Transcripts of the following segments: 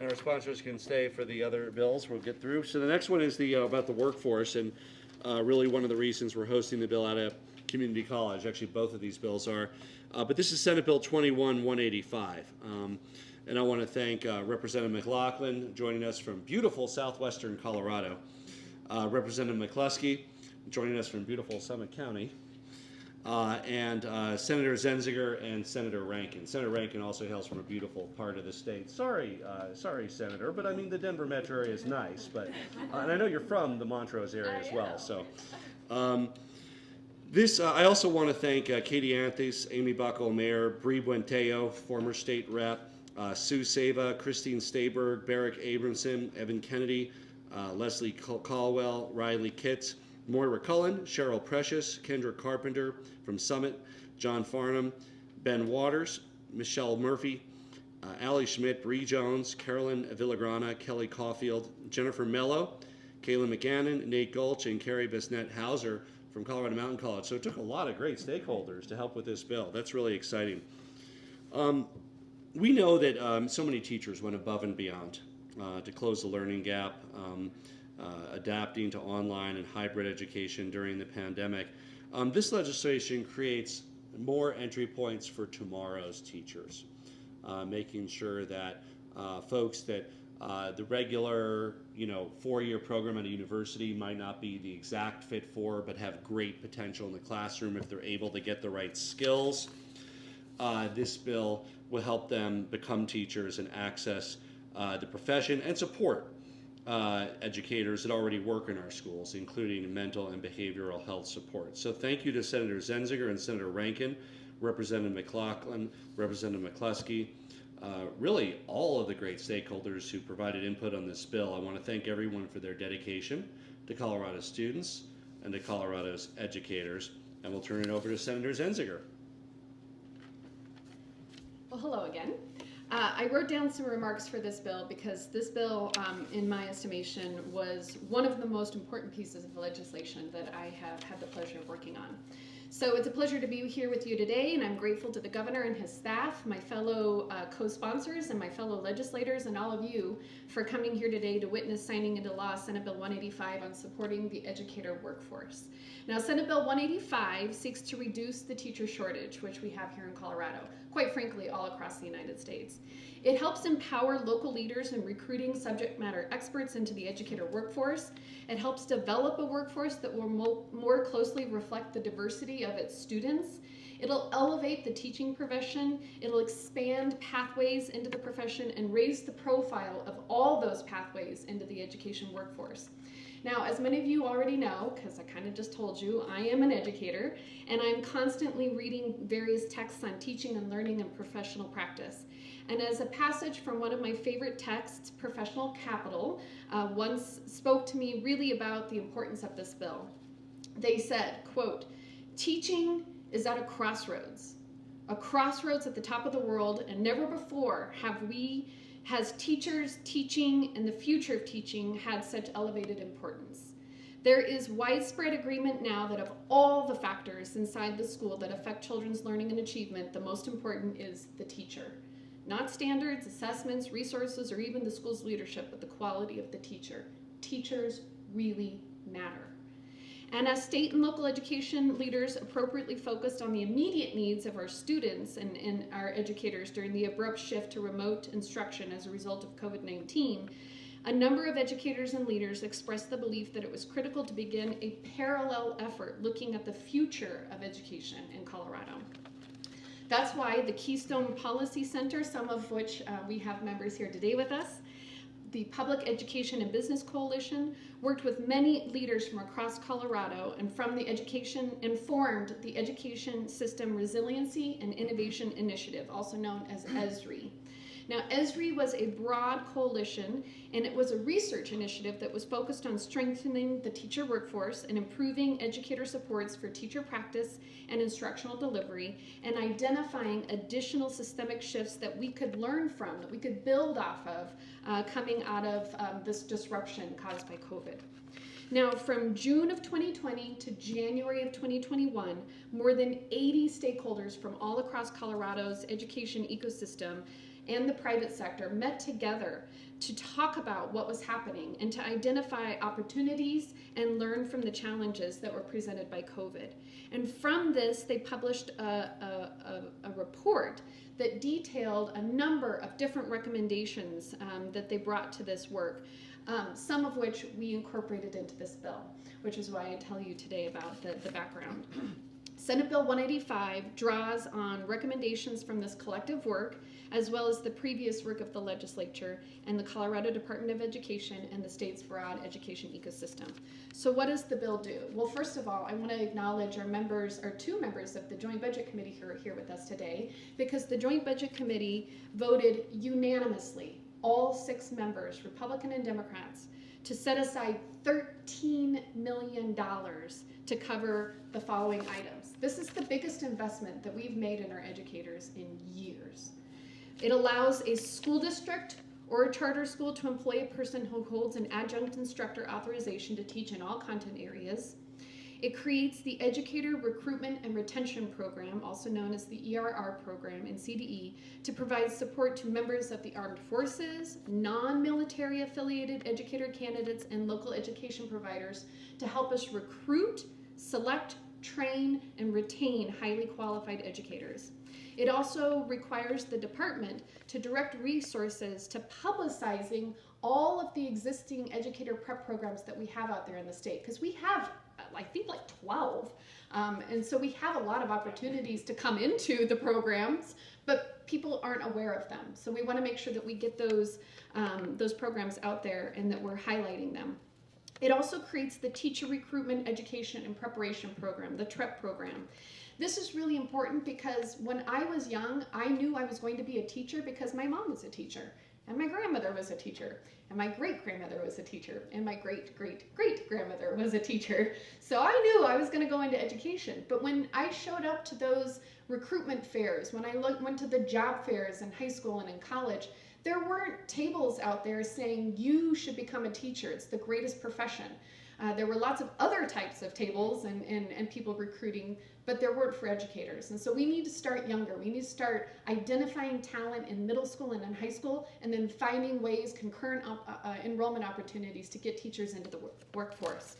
and our sponsors can stay for the other bills we'll get through. So the next one is the about the workforce, and really one of the reasons we're hosting the bill out of community college. Actually, both of these bills are. But this is Senate Bill 21-185. And I want to thank Representative McLaughlin joining us from beautiful southwestern Colorado, Representative McCluskey joining us from beautiful Summit County, and Senator Zenziger and Senator Rankin. Senator Rankin also hails from a beautiful part of the state. Sorry, Senator, but I mean the Denver metro area is nice. But and I know you're from the Montrose area as well. So I also want to thank Katie Anthis, Amy Buckle, Mayor Bree Buenteo, former state rep, Sue Seva, Christine Staberg, Barrick Abramson, Evan Kennedy, Leslie Caldwell, Riley Kitts, Moira Cullen, Cheryl Precious, Kendra Carpenter from Summit, John Farnham, Ben Waters, Michelle Murphy, Allie Schmidt, Bree Jones, Carolyn Villagrana, Kelly Caulfield, Jennifer Mello, Kayla McGannon, Nate Gulch, and Carrie Bisnet Hauser from Colorado Mountain College. So it took a lot of great stakeholders to help with this bill. That's really exciting. We know that so many teachers went above and beyond to close the learning gap, adapting to online and hybrid education during the pandemic. This legislation creates more entry points for tomorrow's teachers, making sure that folks that the regular, four-year program at a university might not be the exact fit for, but have great potential in the classroom if they're able to get the right skills. This bill will help them become teachers and access the profession and support educators that already work in our schools, including mental and behavioral health support. So thank you to Senator Zenziger and Senator Rankin, Representative McLaughlin, Representative McCluskey, really all of the great stakeholders who provided input on this bill. I want to thank everyone for their dedication to Colorado students and to Colorado's educators. And we'll turn it over to Senator Zenziger. Well, hello again. I wrote down some remarks for this bill because this bill, in my estimation, was one of the most important pieces of legislation that I have had the pleasure of working on. So it's a pleasure to be here with you today, and I'm grateful to the governor and his staff, my fellow co-sponsors, and my fellow legislators, and all of you for coming here today to witness signing into law Senate Bill 185 on supporting the educator workforce. Now, Senate Bill 185 seeks to reduce the teacher shortage, which we have here in Colorado, quite frankly, all across the United States. It helps empower local leaders in recruiting subject matter experts into the educator workforce. It helps develop a workforce that will more closely reflect the diversity of its students. It'll elevate the teaching profession. It'll expand pathways into the profession and raise the profile of all those pathways into the education workforce. Now, as many of you already know, because I kind of just told you, I am an educator, and I'm constantly reading various texts on teaching and learning and professional practice. And as a passage from one of my favorite texts, Professional Capital, once spoke to me really about the importance of this bill. They said, quote, "Teaching is at a crossroads at the top of the world, and never before has teachers, teaching, and the future of teaching had such elevated importance. There is widespread agreement now that of all the factors inside the school that affect children's learning and achievement, the most important is the teacher. Not standards, assessments, resources, or even the school's leadership, but the quality of the teacher. Teachers really matter. And as state and local education leaders appropriately focused on the immediate needs of our students and our educators during the abrupt shift to remote instruction as a result of COVID-19, a number of educators and leaders expressed the belief that it was critical to begin a parallel effort looking at the future of education in Colorado. That's why the Keystone Policy Center, some of which we have members here today with us, the Public Education and Business Coalition, worked with many leaders from across Colorado and formed the Education System Resiliency and Innovation Initiative, also known as ESRII. Now, ESRII was a broad coalition, and it was a research initiative that was focused on strengthening the teacher workforce and improving educator supports for teacher practice and instructional delivery, and identifying additional systemic shifts that we could learn from, that we could build off of coming out of this disruption caused by COVID. Now, from June of 2020 to January of 2021, more than 80 stakeholders from all across Colorado's education ecosystem and the private sector met together to talk about what was happening and to identify opportunities and learn from the challenges that were presented by COVID. And from this, they published a report that detailed a number of different recommendations that they brought to this work, some of which we incorporated into this bill, which is why I tell you today about the background. Senate Bill 185 draws on recommendations from this collective work, as well as the previous work of the legislature and the Colorado Department of Education and the state's broad education ecosystem. So what does the bill do? Well, first of all, I want to acknowledge our two members of the Joint Budget Committee who are here with us today, because the Joint Budget Committee voted unanimously, all 6 members, Republican and Democrats, to set aside $13 million to cover the following items. This is the biggest investment that we've made in our educators in years. It allows a school district or a charter school to employ a person who holds an adjunct instructor authorization to teach in all content areas. It creates the Educator Recruitment and Retention Program, also known as the ERR program in CDE, to provide support to members of the armed forces, non-military affiliated educator candidates, and local education providers to help us recruit, select, train, and retain highly qualified educators. It also requires the department to direct resources to publicizing all of the existing educator prep programs that we have out there in the state, because we have I think like 12. And so we have a lot of opportunities to come into the programs, but people aren't aware of them. So we want to make sure that we get those programs out there and that we're highlighting them. It also creates the Teacher Recruitment, Education, and Preparation Program, the TREP program. This is really important because when I was young, I knew I was going to be a teacher because my mom was a teacher, and my grandmother was a teacher, and my great-grandmother was a teacher, and my great-great-great-grandmother was a teacher. So I knew I was going to go into education. But when I showed up to those recruitment fairs, when I went to the job fairs in high school and in college, there weren't tables out there saying you should become a teacher. It's the greatest profession. There were lots of other types of tables and people recruiting, but there weren't for educators. And so we need to start younger. We need to start identifying talent in middle school and in high school, and then finding ways, concurrent enrollment opportunities to get teachers into the workforce.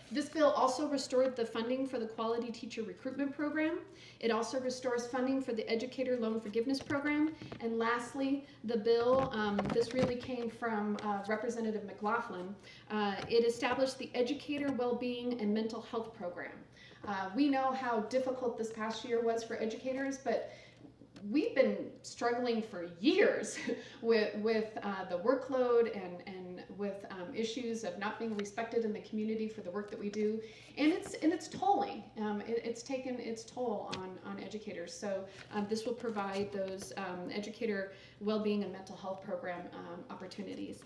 This bill also restored the funding for the Quality Teacher Recruitment Program. It also restores funding for the Educator Loan Forgiveness Program. And lastly, the bill, this really came from Representative McLaughlin, it established the Educator Wellbeing and Mental Health Program. We know how difficult this past year was for educators, but we've been struggling for years with the workload and with issues of not being respected in the community for the work that we do, and it's tolling. It's taken its toll on educators. So this will provide those educator well-being and mental health program opportunities.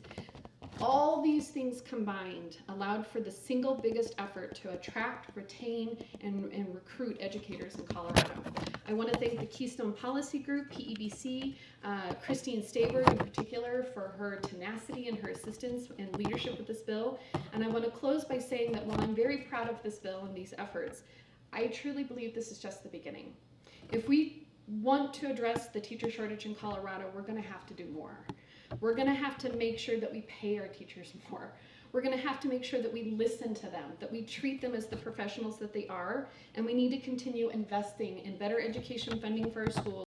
All these things combined allowed for the single biggest effort to attract, retain, and recruit educators in Colorado. I want to thank the Keystone Policy Group, PEBC, Christine Staber in particular for her tenacity and her assistance and leadership with this bill. And I want to close by saying that while I'm very proud of this bill and these efforts, I truly believe this is just the beginning. If we want to address the teacher shortage in Colorado, we're going to have to do more. We're going to have to make sure that we pay our teachers more. We're going to have to make sure that we listen to them, that we treat them as the professionals that they are, and we need to continue investing in better education funding for our schools.